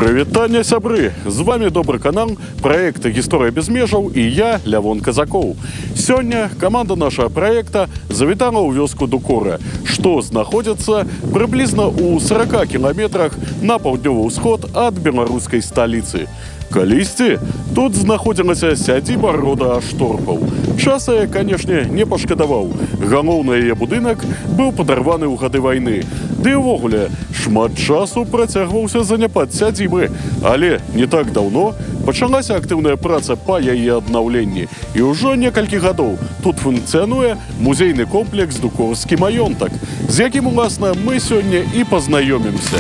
Прывітанне, сябры! З вами добры канал, проект «Гісторыя без межаў» і я, Лявон Казакоў. Сёння каманда нашага проекта завітала ў вёску Дукора, што знаходзіцца прыблізна ў 40 кіламетрах на паўднёвы ўсход ад беларускай сталіцы. Калісьці тут знаходзілася сядзіба рода Ашторпаў. Часа, канешне, не пашкадаваў. Галоўны яе будынак быў падарваны ў гады вайны. Ды і ўвогуле, шмат часу працягваўся заняпад сядзібы. Але не так даўно пачалася актыўная праца па яе аднаўленні. І ўжо некалькі гадоў тут функцыянуе музейны комплекс «Дукорскі маёнтак», з якім, уласна, мы сёння і пазнаёмімся.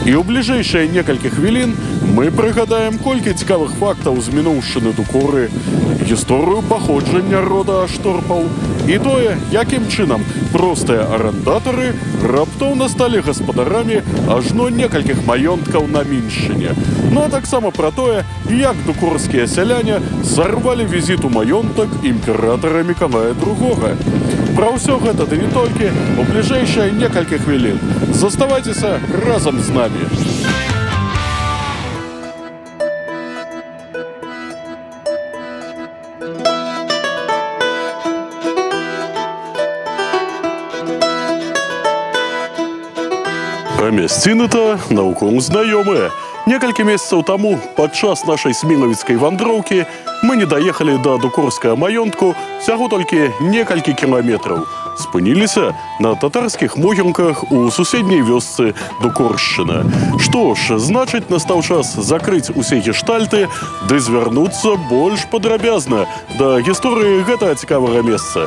І ў бліжэйшыя некалькі хвілін мы прыгадаем колькі цікавых фактаў з мінуўшчыны Дукоры, гісторыю паходжання рода Ашторпаў і тое, якім чынам простыя арандатары раптоўна сталі гаспадарамі ажно некалькіх маёнткаў на Міншчыне. Ну а таксама пра тое, як дукорскія сяляне сарвалі візіт у маёнтак імператара Мікалая II. Пра ўсё гэта ды не толькі у бліжэйшыя некалькі хвілін. Заставайцеся разам з намі. А мясціны-то наўком знаёмыя. Некалькі месяцаў таму, падчас нашай смілавіцкай вандроўкі, мы не даехалі да дукорскага маёнтку всяго толькі некалькі кіламетраў. Спыніліся на татарскіх могілках у суседняй вёсцы Дукоршчына. Што ж, значыць, настаў час закрыць усе гештальты ды звярнуцца больш падрабязна да гісторыі гэтага цікавага месца.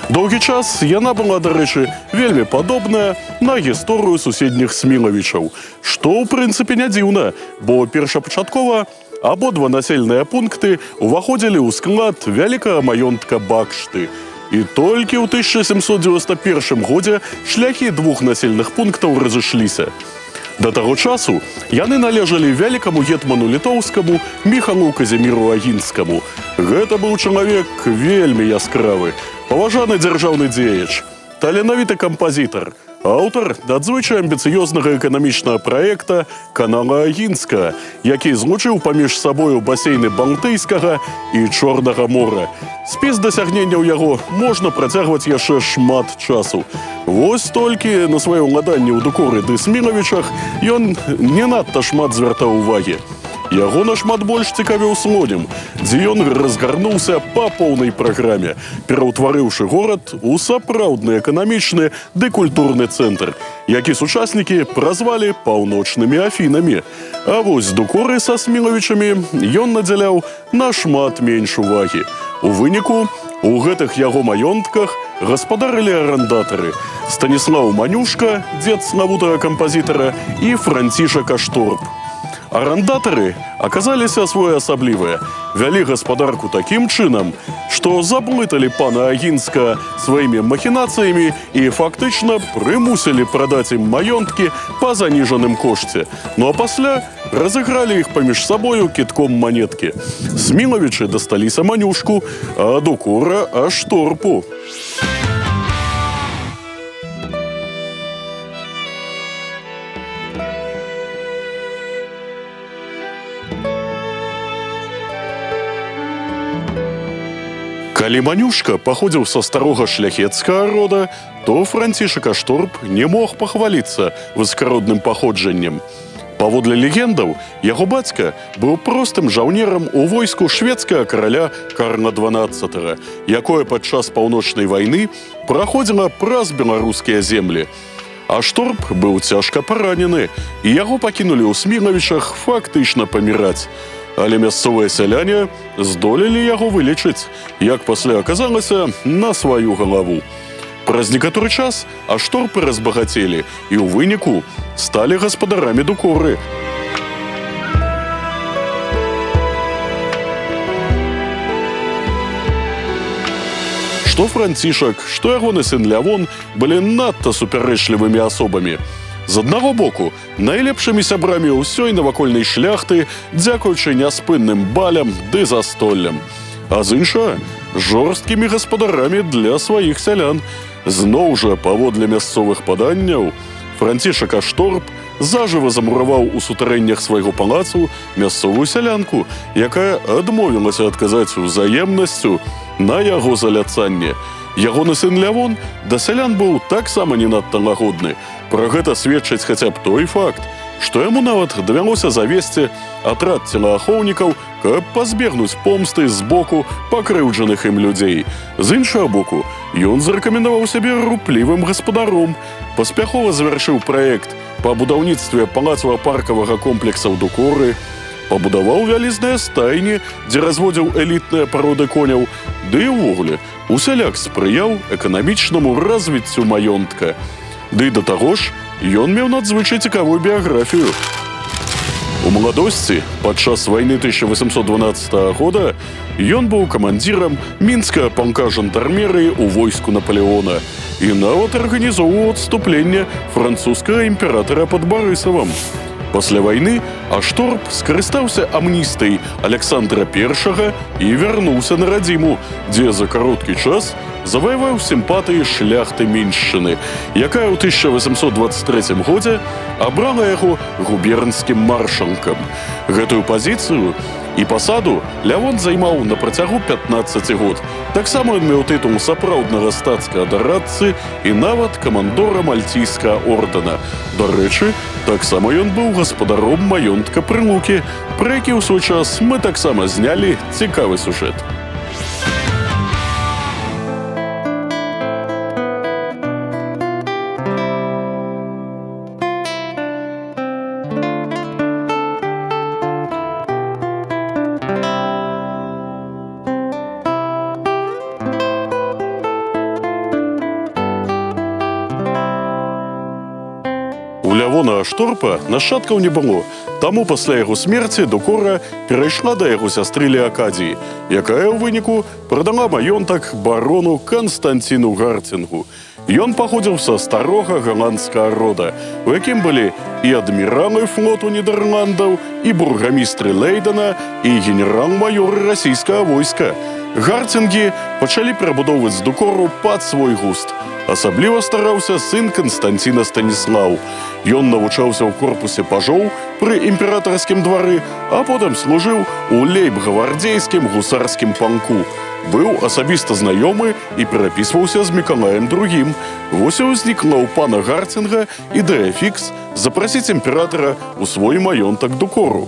Доўгі час яна была, дарэчы, вельмі падобная на гісторыю суседніх смілавічаў. Што, ў прынцыпе, не дзіўна, бо першапачаткова абодва населеныя пункты ўваходзілі ў склад вялікага маёнтка Бакшты. І толькі ў 1791 годзе шляхі двух населеных пунктаў разышліся. Да таго часу яны належалі вялікаму гетману літоўскаму Міхалу Казіміру Агінскаму. Гэта быў чалавек вельмі яскравы, паважаны дзяржаўны дзеяч, таленавіты кампазітар, аўтар надзвычай амбіцыёзнага эканамічнага праекта канала Агінскага, які злучыў паміж сабою басейны Балтыйскага і Чорнага мора. Спіс дасягненняў яго можна працягваць яшчэ шмат часу. Вось толькі на сваё ўладанне ў Дукоры ды Смілавічах ён не надта шмат звяртаў увагі. Яго нашмат больш цікавіў Слонім, дзе ён разгарнуўся па поўнай праграме, пераўтварыўшы горад у сапраўдны эканамічны ды культурны цэнтр, які сучаснікі празвалі паўночнымі Афінамі. А вось Дукоры са Смілавічамі ён надзяляў нашмат менш увагі. У выніку, у гэтых яго маёнтках гаспадарылі арандатары Станіслаў Манюшка, дзед славутага кампазітара, і Францішак Ашторп. Арандатары аказаліся своеасаблівыя, вялі гаспадарку такім чынам, што заблыталі пана Агінска сваімі махінацыямі і фактычна прымусілі прадаць ім маёнткі па заніжаным кошце. Ну а пасля разыгралі іх паміж сабою кідком манеткі. Смілавічы дасталіся Манюшку, а Дукора Ашторпу. Калі Манюшка паходзіў са старога шляхецкага рода, то Францішак Ашторп не мог пахваліцца высакародным паходжаннем. Паводле легендаў, яго бацька быў простым жаўнерам у войску шведскага караля Карла XII, якое падчас паўночнай вайны праходзіла праз беларускія землі. Ашторп быў цяжка паранены, і яго пакінулі ў Смілавічах фактычна паміраць. Але мясцовыя сяляне здолелі яго вылечыць, як пасля аказалася, на сваю галаву. Праз некаторы час Ашторпы разбагацелі і ў выніку сталі гаспадарамі Дукоры. Што Францішак, што ягоны сын Лявон былі надта супярэчлівымі асобамі. З аднаго боку, найлепшымі сябрамі ўсёй навакольнай шляхты, дзякуючы няспынным балям ды застоллям. А з іншага, жорсткімі гаспадарамі для сваіх сялян. Зноў жа, паводле мясцовых паданняў, Францішак Ашторп зажыва замураваў у сутарэннях свайго палацу мясцовую сялянку, якая адмовілася адказаць узаемнасцю на яго заляцанне. Ягоны сын Лявон да сялян быў таксама не надта лагодны. Пра гэта сведчыць хаця б той факт, што яму нават давялося завесці атрад целаахоўнікаў, каб пазбегнуць помсты з боку пакрыўджаных ім людзей. З іншага боку, ён зарэкамендаваў сябе руплівым гаспадаром, паспяхова завяршыў праект па будаўніцтве палацава-паркавага комплекса ў Дукоры, пабудаваў вялізныя стайні, дзе разводзіў элітныя пароды коняў, ды і ўвогуле усяляк спрыяў эканамічнаму развіццю маёнтка. Ды да таго ж, ён меў надзвычай цікавую біяграфію. У маладосці, падчас вайны 1812 года, ён быў камандзірам мінскага палка жандармерыі ў войску Наполеона і нават арганізоўваў адступленне французскага імператара пад Барысавам. Пасля вайны Ашторп скарыстаўся амністыяй Аляксандра I і вярнуўся на радзіму, дзе за кароткі час заваяваў сімпатыі шляхты Міншчыны, якая ў 1823 годзе абрала яго губернскім маршалкам. Гэтую пазіцыю і пасаду Лявон займаў на працягу 15 год. Таксама ён меў тытул сапраўднага стацкага дарадцы і нават камандора мальційскага ордэна. Дарэчы, таксама ён быў гаспадаром маёнтка Прылукі, пра які ў свой час мы таксама знялі цікавы сюжэт. У Лявона Ашторпа нашчадкаў не было, таму пасля яго смерці Дукора перайшла да яго сястры Леакадіі, якая ў выніку прадала маёнтак барону Канстанціну Гартингу. Ён паходзіў са старога галандскага рода, у якім былі і адміралы флоту Нідерландаў, і бургамістры Лейдена, і генерал-маёры расійскага войска. Гартингі пачалі перабудоўваць Дукору пад свой густ. Асабліва стараўся сын Канстанціна Станіслаў. Ён навучаўся ў корпусе пажоў пры імператарскім двары, а потым служыў у лейб-гвардзейскім гусарскім палку. Быў асабіста знаёмы і перапісваўся з Мікалаем II. Вось і ўзнікла ў пана Гартинга ідэя фікс запрасіць імператара ў свой маёнтак Дукору.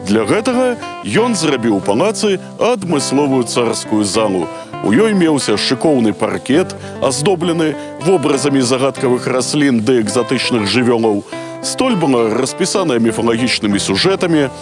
Для гэтага ён зрабіў у палацы адмысловую царскую залу. У ёй меўся шыкоўны паркет, аздоблены вобразамі загадкавых раслін ды экзатычных жывёлаў. Столь была распісаная міфалагічнымі сюжэтамі,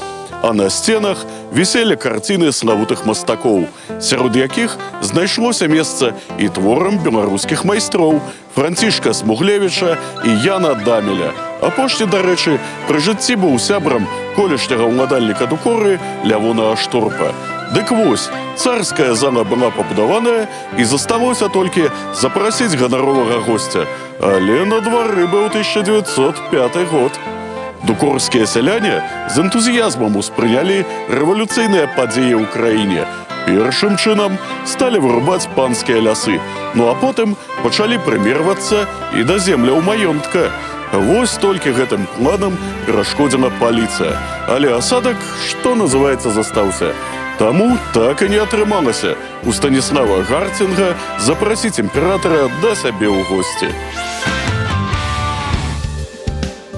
а на сценах віселі карціны славутых мастакоў, сярод якіх знайшлося месца і творам беларускіх майстроў Францішка Смуглевіча і Яна Дамеля. Апошні, дарэчы, пры жыцці быў сябрам колішняга ўладальніка Дукоры Лявона Ашторпа. Дык вось, царская зала была пабудаваная і засталося толькі запрасіць ганаровага госця. Але на двары быў 1905 год. Дукорскія сяляне з энтузіязмам успрынялі рэвалюцыйныя падзеі ў краіне. Першым чынам сталі вырубаць панскія лясы, ну а потым пачалі прымервацца і да земляў маёнтка. Вось толькі гэтым планам перашкодзіла паліцыя. Але асадак, што называецца, застаўся. Таму так і не атрымалася у Станіслава Гартинга запрасіць імператара да сябе ў госці.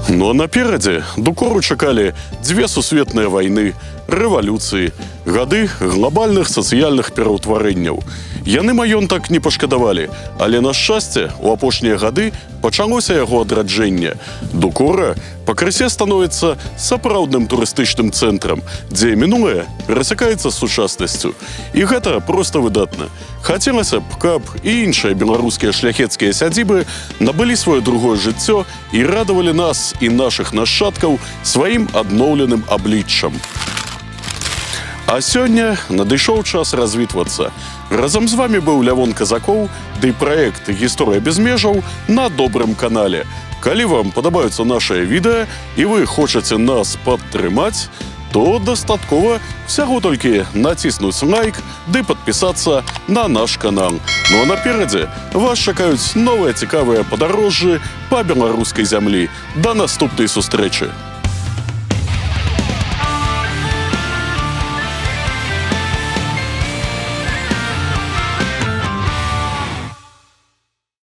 Ну а наперадзе Дукору чакалі дзве сусветныя вайны, рэвалюцыі, гады глобальных сацыяльных пераўтварэнняў. Яны маёнтак не пашкадавалі, але, на шчасце, у апошнія гады пачалося яго адраджэнне. Дукора пакрысе становіцца сапраўдным турыстычным цэнтрам, дзе мінулае перасякаецца з сучаснасцю. І гэта проста выдатна. Хацелася б, каб і іншыя беларускія шляхецкія сядзібы набылі сваё другое жыццё і радавалі нас і нашых нашчадкаў сваім адноўленым абліччам. А сёння надышоў час развітвацца. Разам з вами быў Лявон Казакоў, ды праект «Гісторыя без межаў» на добрым канале. Калі вам падабаюцца нашыя відэа і вы хочаце нас падтрымаць, то дастаткова всяго толькі націснуць лайк ды падпісацца на наш канал. Ну а наперадзе вас чакаюць новыя цікавыя падарожжы па беларускай зямлі. Да наступнай сустрэчы!